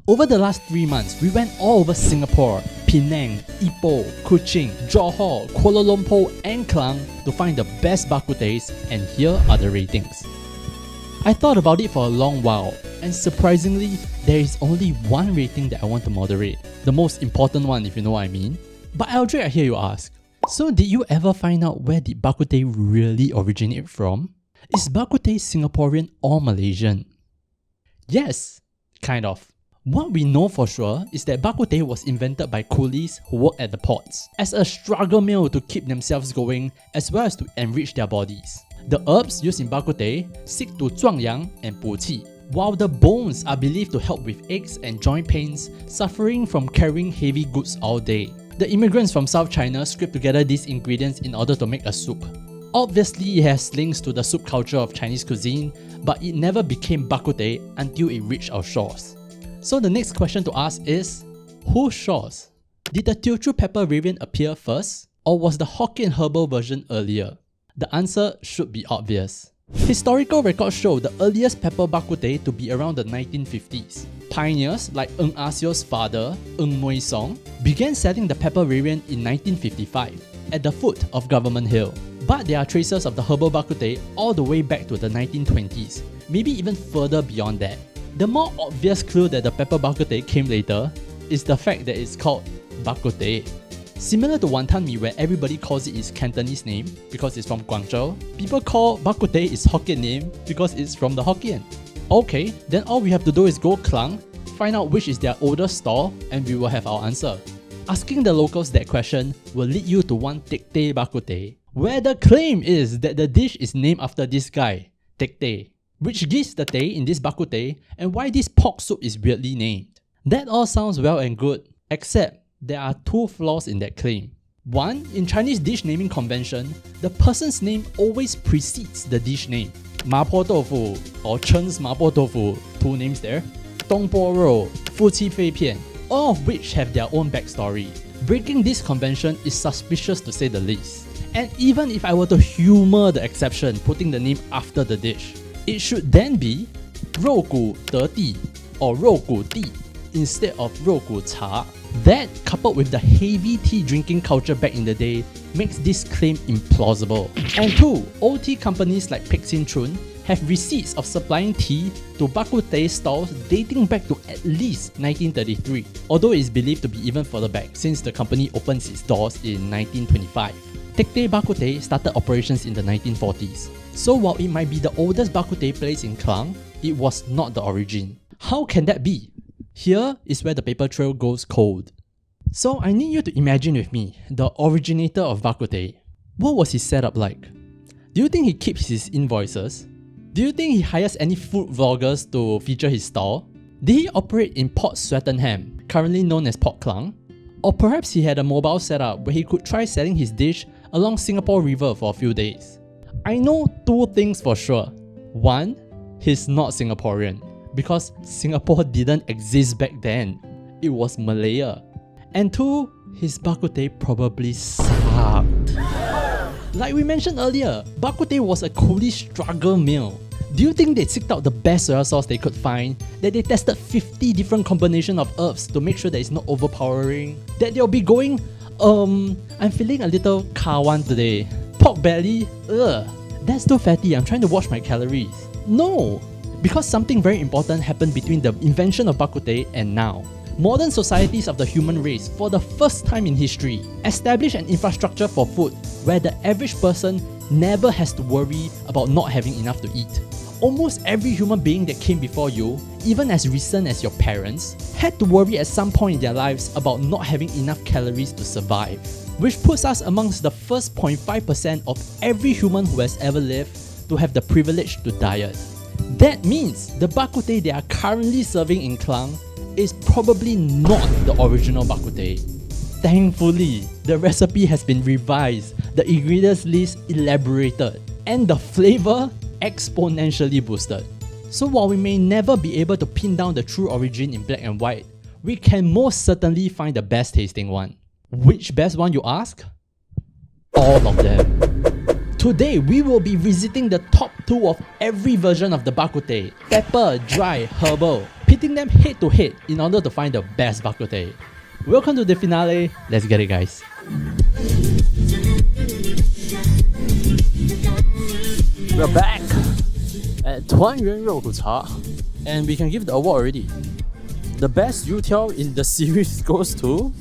Over the last 3 months, we went all over Singapore, Penang, Ipoh, Kuching, Johor, Kuala Lumpur and Klang to find the best bak kut tehs, and here are the ratings. I thought about it for a long while, and surprisingly, there is only one rating that I want to moderate. The most important one, if you know what I mean. But Aldrich, I hear you ask, so did you ever find out where did bak kut teh really originate from? Is bak kut teh Singaporean or Malaysian? Yes, kind of. What we know for sure is that bak kut teh was invented by coolies who work at the ports as a struggle meal to keep themselves going as well as to enrich their bodies. The herbs used in bak kut teh seek to 壮阳 and 补气, while the bones are believed to help with aches and joint pains suffering from carrying heavy goods all day. The immigrants from South China scraped together these ingredients in order to make a soup. Obviously, it has links to the soup culture of Chinese cuisine, but it never became bak kut teh until it reached our shores. So the next question to ask is, whose shores? Did the Teochew pepper variant appear first, or was the Hokkien herbal version earlier? The answer should be obvious. Historical records show the earliest pepper bak kut teh to be around the 1950s. Pioneers like Ng Ah Sio's father, Ng Mui Song, began selling the pepper variant in 1955 at the foot of Government Hill. But there are traces of the herbal bak kut teh all the way back to the 1920s, maybe even further beyond that. The more obvious clue that the pepper bak kut teh came later is the fact that it's called bak kut teh. Similar to wonton mee where everybody calls it its Cantonese name because it's from Guangzhou, people call bak kut teh its Hokkien name because it's from the Hokkien. Okay, then all we have to do is go Klang, find out which is their oldest store, and we will have our answer. Asking the locals that question will lead you to one Tek Teh Bak Kut Teh, where the claim is that the dish is named after this guy, Tek Teh, which gives the teh in this bak kut teh and why this pork soup is weirdly named. That all sounds well and good, except there are two flaws in that claim. One, in Chinese dish naming convention, the person's name always precedes the dish name. Mapo Tofu or Chen's Mapo Tofu, two names there. Dongpo Rou, Fuqi Fei Pian, all of which have their own backstory. Breaking this convention is suspicious to say the least. And even if I were to humor the exception, putting the name after the dish, it should then be 肉骨得地 or 肉骨地 instead of 肉骨茶. That, coupled with the heavy tea drinking culture back in the day, makes this claim implausible. And two, OT companies like Peck Sin Chun have receipts of supplying tea to bak kut teh stalls dating back to at least 1933, although it is believed to be even further back since the company opens its doors in 1925. Tek Teh Bak Kut Teh started operations in the 1940s. So while it might be the oldest bak kut teh place in Klang, it was not the origin. How can that be? Here is where the paper trail goes cold. So I need you to imagine with me the originator of bak kut teh. What was his setup like? Do you think he keeps his invoices? Do you think he hires any food vloggers to feature his stall? Did he operate in Port Swettenham, currently known as Port Klang? Or perhaps he had a mobile setup where he could try selling his dish along Singapore River for a few days. I know two things for sure. One, he's not Singaporean because Singapore didn't exist back then. It was Malaya. And two, his bak kut teh probably sucked. Like we mentioned earlier, bak kut teh was a coolie struggle meal. Do you think they seeked out the best soya sauce they could find? That they tested 50 different combinations of herbs to make sure that it's not overpowering? That they'll be going, I'm feeling a little kawan today. Pork belly? Ugh. That's too fatty, I'm trying to watch my calories. No! Because something very important happened between the invention of bak kut teh and now. Modern societies of the human race, for the first time in history, established an infrastructure for food where the average person never has to worry about not having enough to eat. Almost every human being that came before you, even as recent as your parents, had to worry at some point in their lives about not having enough calories to survive. Which puts us amongst the first 0.5% of every human who has ever lived to have the privilege to diet. That means the bak kut teh they are currently serving in Klang is probably not the original bak kut teh. Thankfully, the recipe has been revised, the ingredients list elaborated, and the flavor exponentially boosted. So while we may never be able to pin down the true origin in black and white, we can most certainly find the best tasting one. Which best one you ask? All of them. Today, we will be visiting the top 2 of every version of the bak kut teh: pepper, dry, herbal, pitting pitting them head to head in order to find the best Bak Kut Teh. Welcome to the finale. Let's get it, guys. We're back at 团圆肉骨茶, and we can give the award already. The best youtiao in the series goes to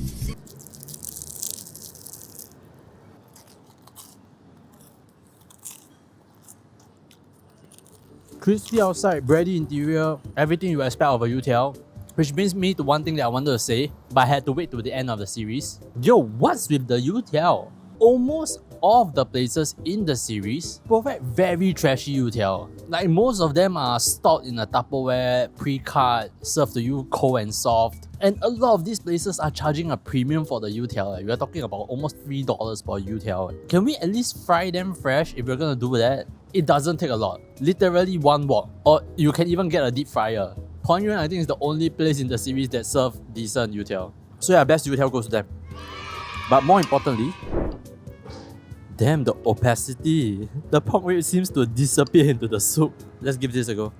crispy outside, bready interior, everything you expect of a youtiao. Which brings me to one thing that I wanted to say, but I had to wait to the end of the series. Yo, what's with the youtiao? Almost all of the places in the series provide very trashy youtiao. Like most of them are stored in a Tupperware, pre-cut, served to you cold and soft. And a lot of these places are charging a premium for the youtiao. We are talking about almost $3 per youtiao. Can we at least fry them fresh if we're gonna do that? It doesn't take a lot. Literally one wok. Or you can even get a deep fryer. 团圆 I think is the only place in the series that serve decent youtiao. So yeah, best youtiao goes to them. But more importantly, damn, the opacity. The pork rib seems to disappear into the soup. Let's give this a go.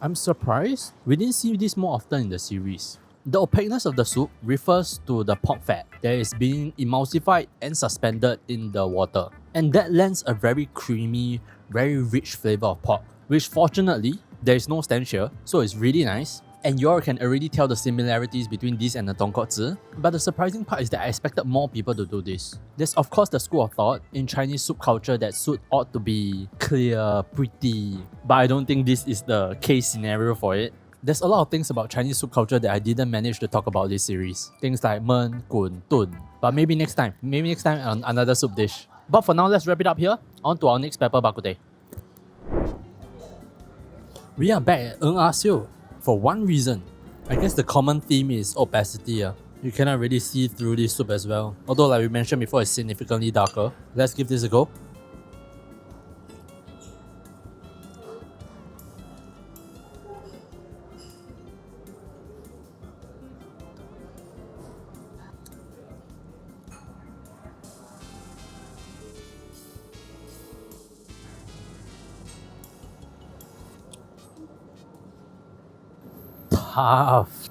I'm surprised we didn't see this more often in the series. The opaqueness of the soup refers to the pork fat that is being emulsified and suspended in the water. And that lends a very creamy, very rich flavor of pork, which fortunately, there is no stench here, so it's really nice. And you all can already tell the similarities between this and the tonkotsu. But the surprising part is that I expected more people to do this. There's of course the school of thought in Chinese soup culture that soup ought to be clear, pretty. But I don't think this is the case scenario for it. There's a lot of things about Chinese soup culture that I didn't manage to talk about this series. Things like men, gun, tun. But maybe next time. Maybe next time on another soup dish. But for now, let's wrap it up here. On to our next Pepper Bak Kut Teh. We are back at Ng Ah Siu. For one reason, I guess the common theme is opacity. You cannot really see through this soup as well. Although like we mentioned before, it's significantly darker. Let's give this a go.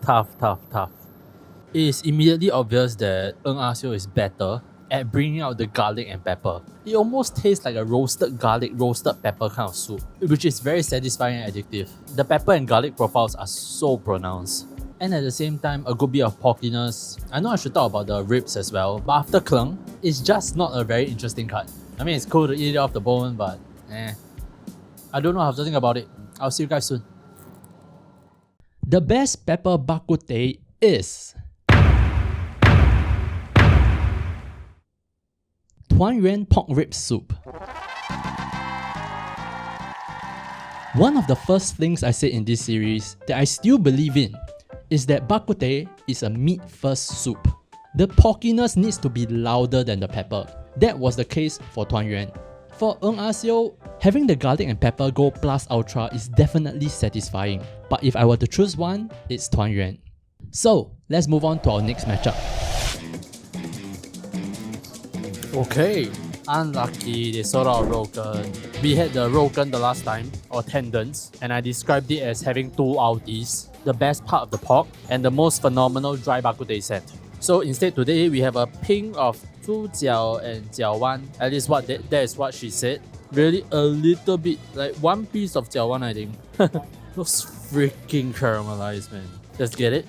Tough. It is immediately obvious that Ng Ah Siu is better at bringing out the garlic and pepper. It almost tastes like a roasted garlic, roasted pepper kind of soup, which is very satisfying and addictive. The pepper and garlic profiles are so pronounced. And at the same time, a good bit of porkiness. I know I should talk about the ribs as well, but after Klung, it's just not a very interesting cut. I mean, it's cool to eat it off the bone, but I don't know how to think about it. I'll see you guys soon. The best Pepper Bak Kut Teh is Tuan Yuan pork rib soup. One of the first things I said in this series that I still believe in is that Bak Kut Teh is a meat-first soup. The porkiness needs to be louder than the pepper. That was the case for Tuan Yuan. For Ng Ah Siu, having the garlic and pepper go plus ultra is definitely satisfying. But if I were to choose one, it's Tuan Yuan. So, let's move on to our next matchup. Okay, unlucky they sold out Rogan. We had the Rogan the last time, or tendons, and I described it as having two outies, the best part of the pork, and the most phenomenal dry bak kut teh set. So instead today we have a ping of 猪脚 and 脚丸. At least that is what she said. Really a little bit, like one piece of 脚丸I think. Looks freaking caramelized, man. Let's get it.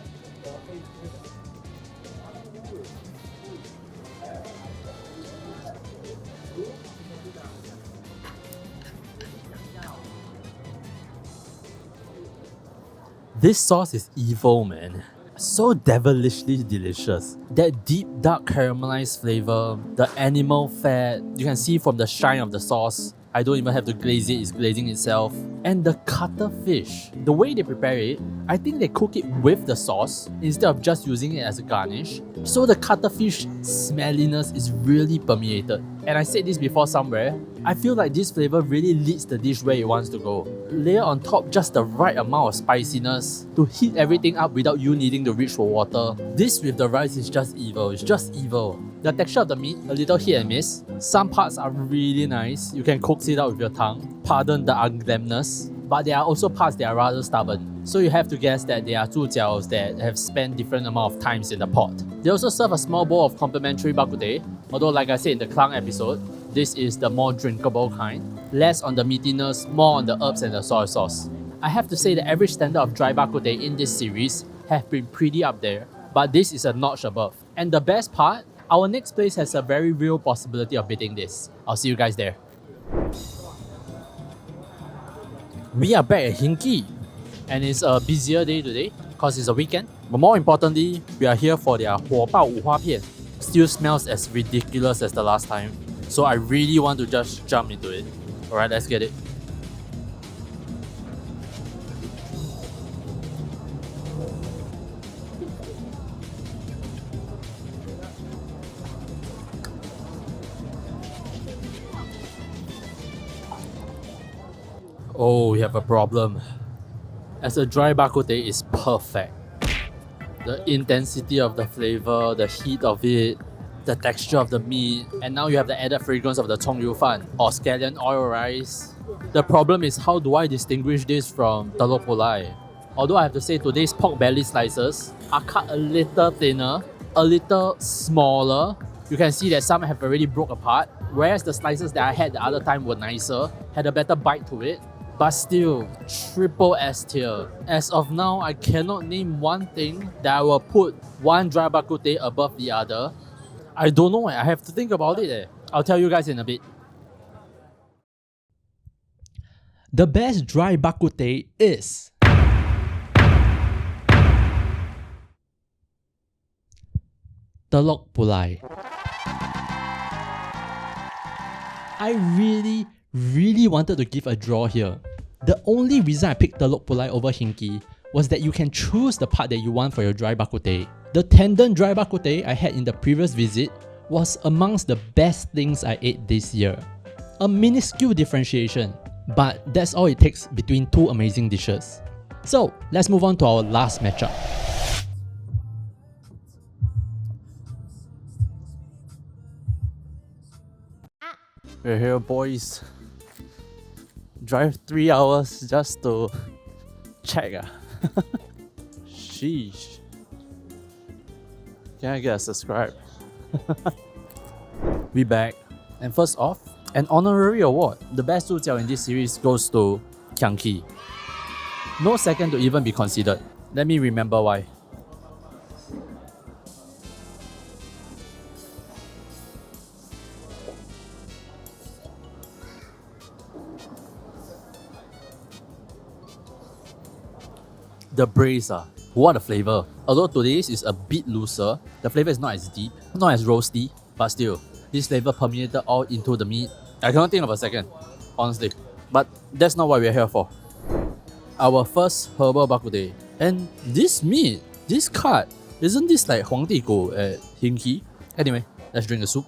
This sauce is evil, man. So devilishly delicious. That deep dark caramelized flavor, the animal fat, you can see from the shine of the sauce. I don't even have to glaze it, it's glazing itself. And the cuttlefish, the way they prepare it, I think they cook it with the sauce instead of just using it as a garnish. So the cuttlefish smelliness is really permeated. And I said this before somewhere, I feel like this flavor really leads the dish where it wants to go. Layer on top just the right amount of spiciness to heat everything up without you needing to reach for water. This with the rice is just evil, it's just evil. The texture of the meat, a little hit and miss. Some parts are really nice, you can coax it out with your tongue. Pardon the ugliness. But there are also parts that are rather stubborn. So you have to guess that there are zhujiaos that have spent different amount of times in the pot. They also serve a small bowl of complimentary bak kut teh, although like I said in the Klang episode, this is the more drinkable kind. Less on the meatiness, more on the herbs and the soy sauce. I have to say the average standard of dry bak kut teh in this series have been pretty up there, but this is a notch above. And the best part, our next place has a very real possibility of beating this. I'll see you guys there. We are back at Hinki, and it's a busier day today because it's a weekend. But more importantly, we are here for their 火爆五花片. Still smells as ridiculous as the last time, so I really want to just jump into it. Alright, let's get it. Oh, we have a problem. As a dry bak kut teh is perfect. The intensity of the flavor, the heat of it, the texture of the meat, and now you have the added fragrance of the chong yu fan or scallion oil rice. The problem is, how do I distinguish this from telok pulai? Although I have to say today's pork belly slices are cut a little thinner, a little smaller. You can see that some have already broke apart, whereas the slices that I had the other time were nicer, had a better bite to it. But still, triple S tier. As of now, I cannot name one thing that I will put one dry bak kut teh above the other. I don't know, I have to think about it. I'll tell you guys in a bit. The best dry bak kut teh is Telok Pulai. I really wanted to give a draw here. The only reason I picked Telok Pulai over Hinki was that you can choose the part that you want for your dry bak kut teh. The tendon dry bak kut teh I had in the previous visit was amongst the best things I ate this year. A minuscule differentiation, but that's all it takes between two amazing dishes. So let's move on to our last matchup. We're here, boys. Drive 3 hours just to check. Sheesh. Can I get a subscribe? We back. And first off, an honorary award. The best zhujiao in this series goes to Kiangki. No second to even be considered. Let me remember why. The braise, what a flavor. Although today's is a bit looser, the flavor is not as deep, not as roasty, but still, this flavor permeated all into the meat. I cannot think of a second, honestly. But that's not what we're here for. Our first herbal bak kut teh. And this meat, this cut, isn't this like Huangdi Gu at Hinki? Anyway, let's drink the soup.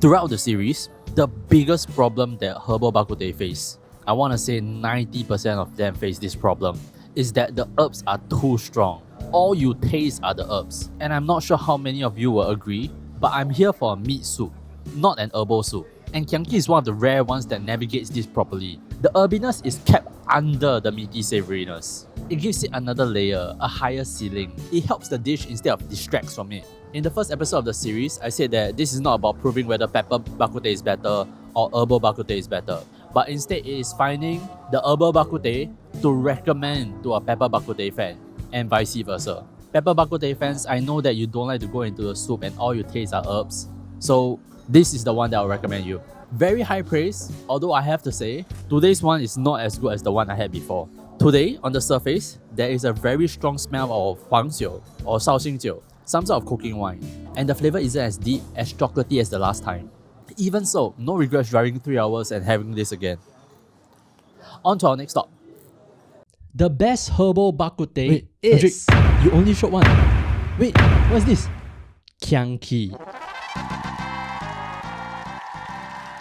Throughout the series, the biggest problem that Herbal Bak Kut Teh face, I want to say 90% of them face this problem, is that the herbs are too strong. All you taste are the herbs. And I'm not sure how many of you will agree, but I'm here for a meat soup, not an herbal soup. And Kiangki is one of the rare ones that navigates this properly. The herbiness is kept under the meaty savouriness. It gives it another layer, a higher ceiling. It helps the dish instead of distracts from it. In the first episode of the series, I said that this is not about proving whether Pepper Bak Kut Teh is better or Herbal Bak Kut Teh is better, but instead it is finding the Herbal Bak Kut Teh to recommend to a Pepper Bak Kut Teh fan, and vice versa. Pepper Bak Kut Teh fans, I know that you don't like to go into the soup and all you taste are herbs. So this is the one that I'll recommend you. Very high praise, although I have to say, today's one is not as good as the one I had before. Today, on the surface, there is a very strong smell of huangxiu or shaoxingjiu, some sort of cooking wine. And the flavor isn't as deep, as chocolatey as the last time. Even so, no regrets driving 3 hours and having this again. On to our next stop. The best herbal bak kut teh Wait, is... You only shot one. Wait, what's this? Kiang Ki.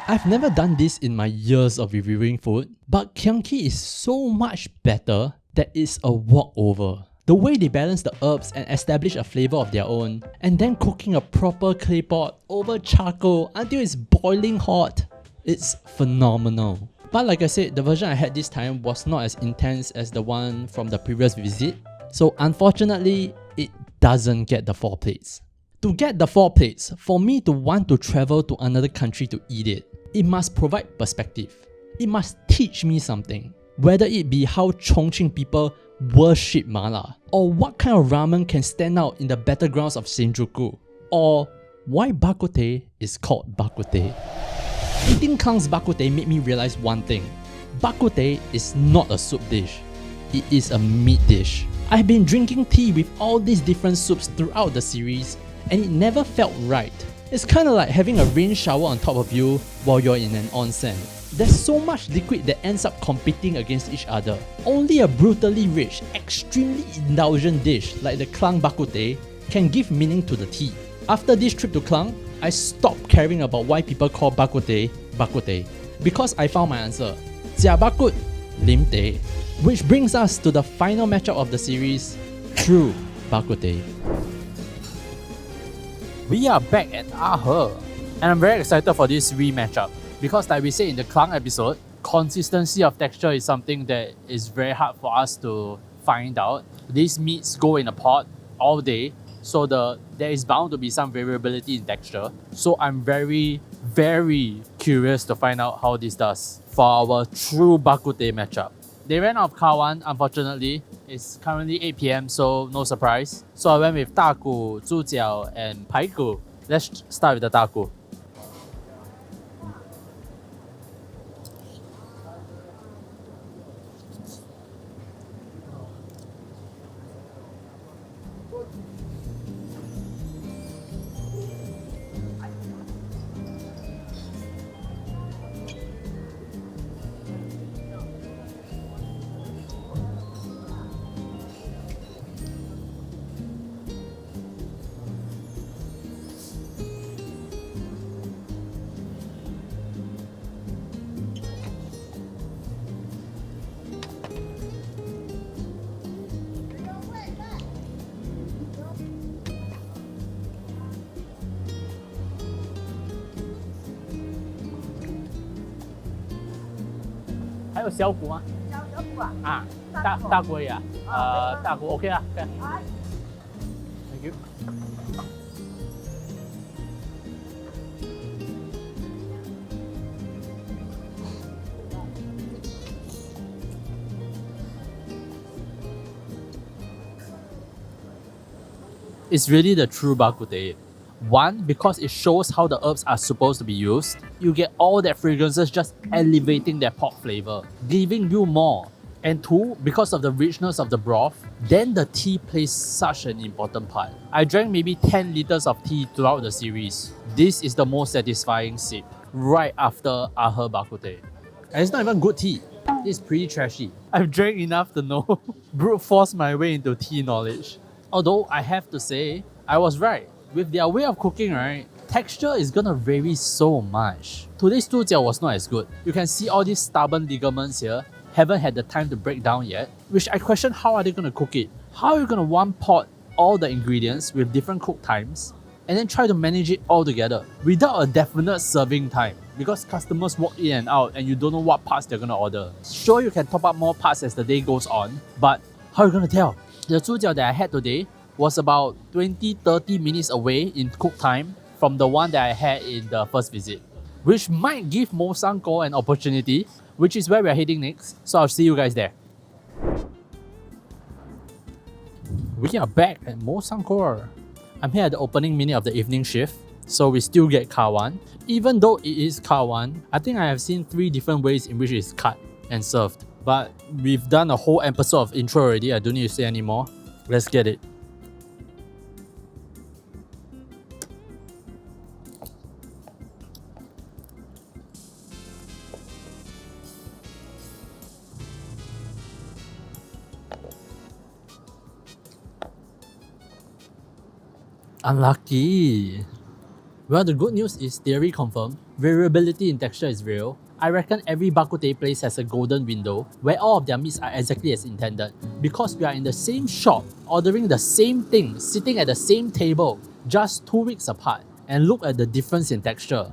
I've never done this in my years of reviewing food, but Kiang Ki is so much better that it's a walkover. The way they balance the herbs and establish a flavor of their own, and then cooking a proper clay pot over charcoal until it's boiling hot, it's phenomenal. But like I said, the version I had this time was not as intense as the one from the previous visit, so unfortunately, it doesn't get the 4 plates. To get the 4 plates, for me to want to travel to another country to eat it, it must provide perspective. It must teach me something. Whether it be how Chongqing people worship mala, or what kind of ramen can stand out in the battlegrounds of Shinjuku, or why Bak Kut Teh is called Bak Kut Teh. Eating Klang's Bak Kut Teh made me realize one thing. Bak Kut Teh is not a soup dish. It is a meat dish. I've been drinking tea with all these different soups throughout the series, and it never felt right. It's kind of like having a rain shower on top of you while you're in an onsen. There's so much liquid that ends up competing against each other. Only a brutally rich, extremely indulgent dish like the Klang Bak Kut Teh can give meaning to the tea. After this trip to Klang, I stopped caring about why people call Bak Kut Teh, because I found my answer. Jia Bak Kut, Lim Teh. Which brings us to the final matchup of the series, True Bak Kut Teh. We are back at and I'm very excited for this rematchup because like we said in the Klang episode, consistency of texture is something that is very hard for us to find out. These meats go in a pot all day, so there is bound to be some variability in texture. So I'm very, very curious to find out how this does for our True Bak Kut Teh matchup. They ran out of kawan, unfortunately. It's currently 8 PM, so no surprise. So I went with 大骨, 猪脚, and 排骨. Let's start with the 大骨. Hay有小骨吗？小骨啊？啊，大骨呀？大骨 OK 啊 ，OK。Thank you。It's really the true Bak Kut Teh. One, because it shows how the herbs are supposed to be used. You get all that fragrances just elevating that pot flavor, giving you more. And two, because of the richness of the broth, then the tea plays such an important part. I drank maybe 10 liters of tea throughout the series. This is the most satisfying sip, right after Herbal Bak Kut Teh. And it's not even good tea. It's pretty trashy. I've drank enough to know. Brute force my way into tea knowledge. Although I have to say, I was right. With their way of cooking, right, texture is gonna vary so much. Today's 猪脚 was not as good. You can see all these stubborn ligaments here. Haven't had the time to break down yet. Which I question, how are they gonna cook it? How are you gonna one pot all the ingredients with different cook times and then try to manage it all together without a definite serving time? Because customers walk in and out and you don't know what parts they're gonna order. Sure, you can top up more parts as the day goes on, but how are you gonna tell? The 猪脚 that I had today was about 20-30 minutes away in cook time from the one that I had in the first visit, which might give Mo Sang Ko an opportunity, which is where we're heading next. So I'll see you guys there. We are back at Mo Sangkor. I'm here at the opening minute of the evening shift, so we still get Kawan. Even though it is Kawan, I think I have seen 3 different ways in which it's cut and served. But we've done a whole episode of intro already, I don't need to say anymore. Let's get it. Unlucky. Well, the good news is theory confirmed. Variability in texture is real. I reckon every Bak Kut Teh place has a golden window where all of their meats are exactly as intended. Because we are in the same shop, ordering the same thing, sitting at the same table, just 2 weeks apart, and look at the difference in texture.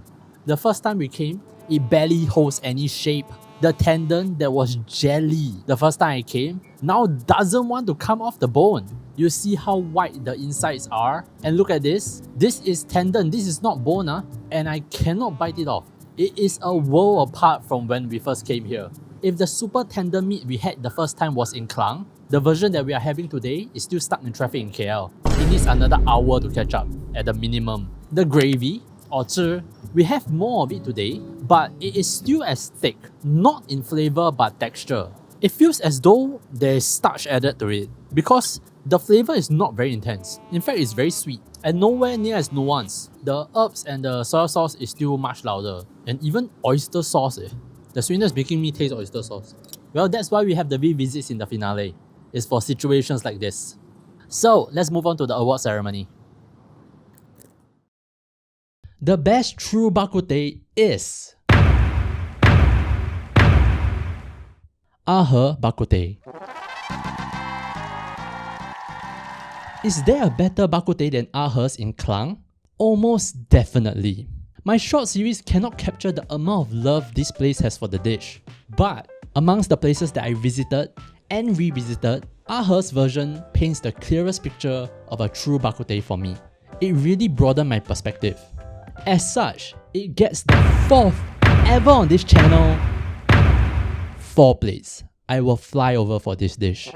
The first time we came, it barely holds any shape. The tendon that was jelly the first time I came now doesn't want to come off the bone. You see how white the insides are? And look at this. This is tendon, this is not bone, and I cannot bite it off. It is a world apart from when we first came here. If the super tender meat we had the first time was in Klang, the version that we are having today is still stuck in traffic in KL. It needs another hour to catch up, at the minimum. The gravy, or zhi, we have more of it today, but it is still as thick, not in flavor but texture. It feels as though there is starch added to it, because the flavor is not very intense. In fact, it's very sweet, and nowhere near as nuanced. The herbs and the soy sauce is still much louder, and even oyster sauce. The sweetness making me taste oyster sauce. Well, that's why we have the revisits in the finale. It's for situations like this. So, let's move on to the award ceremony. The best True Bak Kut Teh is Herbal Bak Kut Teh. Is there a better Bak Kut Teh than Herb's in Klang? Almost definitely. My short series cannot capture the amount of love this place has for the dish. But amongst the places that I visited and revisited, Herb's version paints the clearest picture of a true Bak Kut Teh for me. It really broadened my perspective. As such, it gets the 4th ever on this channel 4 plates. I will fly over for this dish.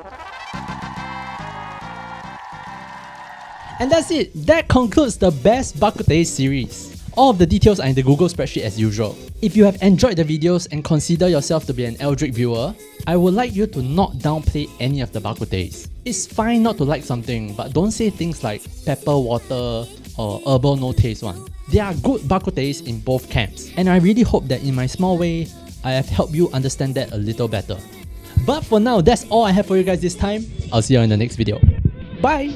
And that's it. That concludes the best Bak Kut Teh series. All of the details are in the Google spreadsheet as usual. If you have enjoyed the videos and consider yourself to be an Eldrick viewer, I would like you to not downplay any of the Bak Kut Tehs. It's fine not to like something, but don't say things like pepper water or herbal no taste one. There are good Bak Kut Tehs in both camps, and I really hope that in my small way, I have helped you understand that a little better. But for now, that's all I have for you guys this time. I'll see you in the next video. Bye!